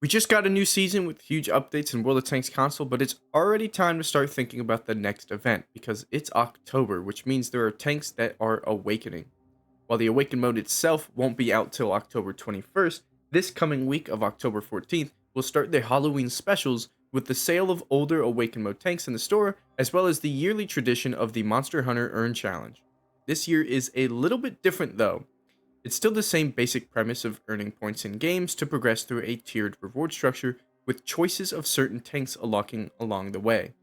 We just got a new season with huge updates in World of Tanks console, but it's already time to start thinking about the next event because it's October, which means there are tanks that are awakening. While the awaken mode itself won't be out till October 21st, this coming week of October 14th will start the Halloween specials with the sale of older awaken mode tanks in the store, as well as the yearly tradition of the Monster Hunter Earn Challenge. This year is a little bit different though. It's still the same basic premise of earning points in games to progress through a tiered reward structure with choices of certain tanks unlocking along the way.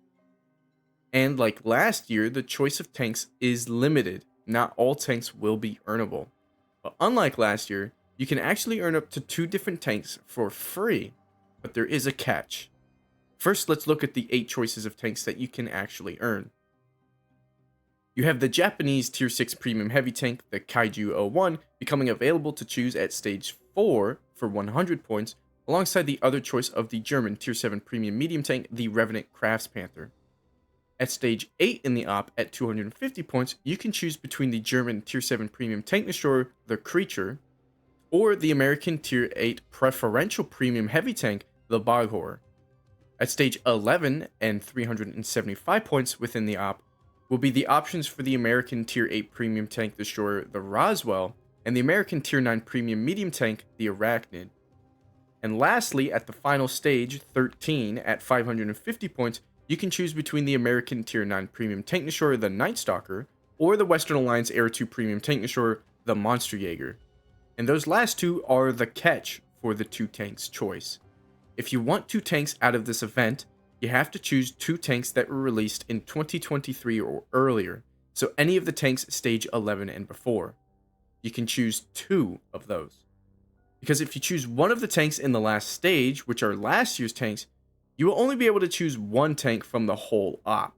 And like last year, the choice of tanks is limited. Not all tanks will be earnable. But unlike last year, you can actually earn up to 2 different tanks for free, but there is a catch. First, let's look at the 8 choices of tanks that you can actually earn. You have the Japanese Tier 6 Premium Heavy Tank, the Kaiju 01, becoming available to choose at Stage 4 for 100 points, alongside the other choice of the German Tier 7 Premium Medium Tank, the Revenant Crafts Panther. At Stage 8 in the op, at 250 points, you can choose between the German Tier 7 Premium Tank Destroyer, the Creature, or the American Tier 8 Preferential Premium Heavy Tank, the Boghor. At Stage 11 and 375 points within the op, will be the options for the American Tier 8 Premium Tank Destroyer, the Roswell, and the American Tier 9 Premium Medium Tank, the Arachnid. And lastly, at the final stage, 13, at 550 points, you can choose between the American Tier 9 Premium Tank Destroyer, the Night Stalker, or the Western Alliance Air 2 Premium Tank Destroyer, the Monster Jaeger. And those last two are the catch for the 2 tanks choice. If you want 2 tanks out of this event, you have to choose 2 tanks that were released in 2023 or earlier, so any of the tanks stage 11 and before. You can choose 2 of those. Because if you choose one of the tanks in the last stage, which are last year's tanks, you will only be able to choose 1 tank from the whole op.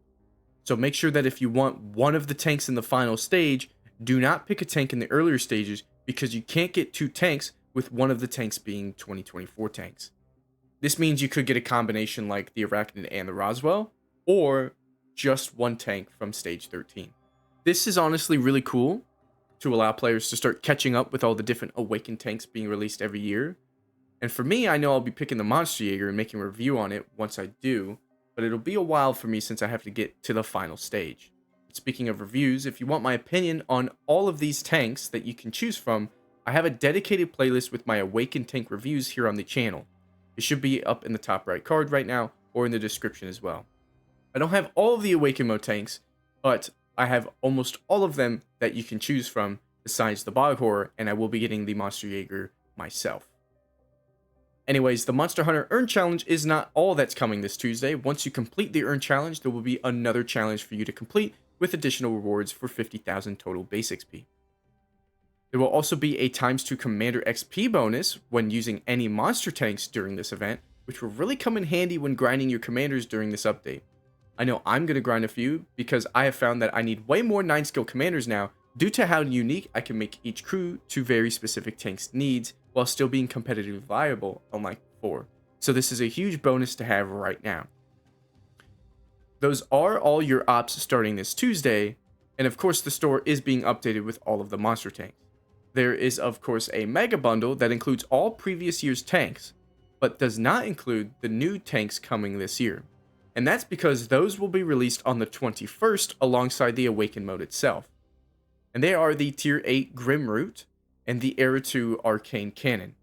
So make sure that if you want one of the tanks in the final stage, do not pick a tank in the earlier stages because you can't get 2 tanks with one of the tanks being 2024 tanks. This means you could get a combination like the Arachnid and the Roswell, or just 1 tank from stage 13. This is honestly really cool to allow players to start catching up with all the different awakened tanks being released every year. And for me, I know I'll be picking the Monster Jaeger and making a review on it once I do, but it'll be a while for me since I have to get to the final stage. Speaking of reviews, if you want my opinion on all of these tanks that you can choose from, I have a dedicated playlist with my awakened tank reviews here on the channel. It should be up in the top right card right now, or in the description as well. I don't have all of the Awaken Mode tanks, but I have almost all of them that you can choose from, besides the Boghor, and I will be getting the Monster Jaeger myself. Anyways, the Monster Hunter Earn Challenge is not all that's coming this Tuesday. Once you complete the Earn Challenge, there will be another challenge for you to complete, with additional rewards for 50,000 total base XP. There will also be a ×2 Commander XP bonus when using any monster tanks during this event, which will really come in handy when grinding your commanders during this update. I know I'm going to grind a few because I have found that I need way more 9 skill commanders now due to how unique I can make each crew to very specific tanks' needs while still being competitively viable, unlike before. So this is a huge bonus to have right now. Those are all your ops starting this Tuesday, and of course the store is being updated with all of the monster tanks. There is of course a mega bundle that includes all previous year's tanks, but does not include the new tanks coming this year. And that's because those will be released on the 21st alongside the Awaken mode itself. And they are the Tier 8 Grimroot and the Era 2 Arcane Cannon.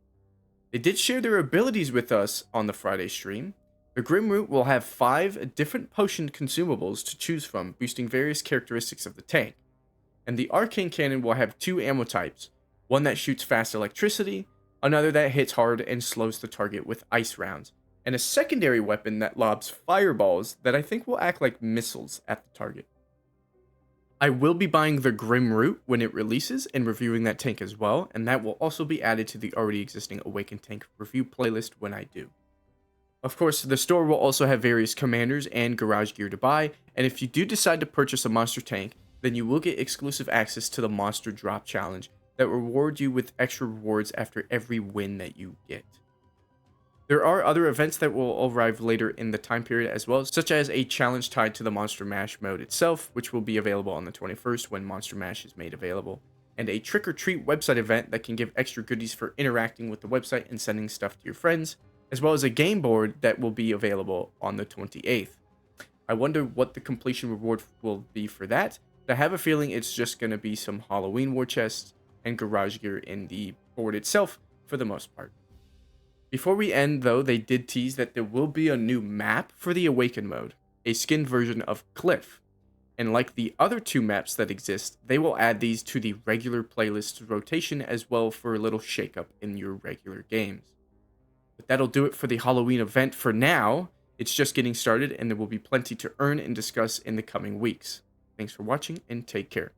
They did share their abilities with us on the Friday stream. The Grimroot will have 5 different potion consumables to choose from, boosting various characteristics of the tank. And the Arcane Cannon will have 2 ammo types, one that shoots fast electricity, another that hits hard and slows the target with ice rounds, and a secondary weapon that lobs fireballs that I think will act like missiles at the target. I will be buying the Grimroot when it releases and reviewing that tank as well, and that will also be added to the already existing Awakened Tank review playlist when I do. Of course, the store will also have various commanders and garage gear to buy, and if you do decide to purchase a monster tank, then you will get exclusive access to the Monster Drop Challenge that rewards you with extra rewards after every win that you get. There are other events that will arrive later in the time period as well, such as a challenge tied to the Monster Mash mode itself, which will be available on the 21st when Monster Mash is made available, and a trick or treat website event that can give extra goodies for interacting with the website and sending stuff to your friends, as well as a game board that will be available on the 28th. I wonder what the completion reward will be for that, but I have a feeling it's just going to be some Halloween war chests and garage gear in the board itself for the most part. Before we end, though, they did tease that there will be a new map for the Awaken mode, a skinned version of Cliff. And like the other two maps that exist, they will add these to the regular playlist rotation as well for a little shakeup in your regular games. But that'll do it for the Halloween event for now. It's just getting started, and there will be plenty to earn and discuss in the coming weeks. Thanks for watching, and take care.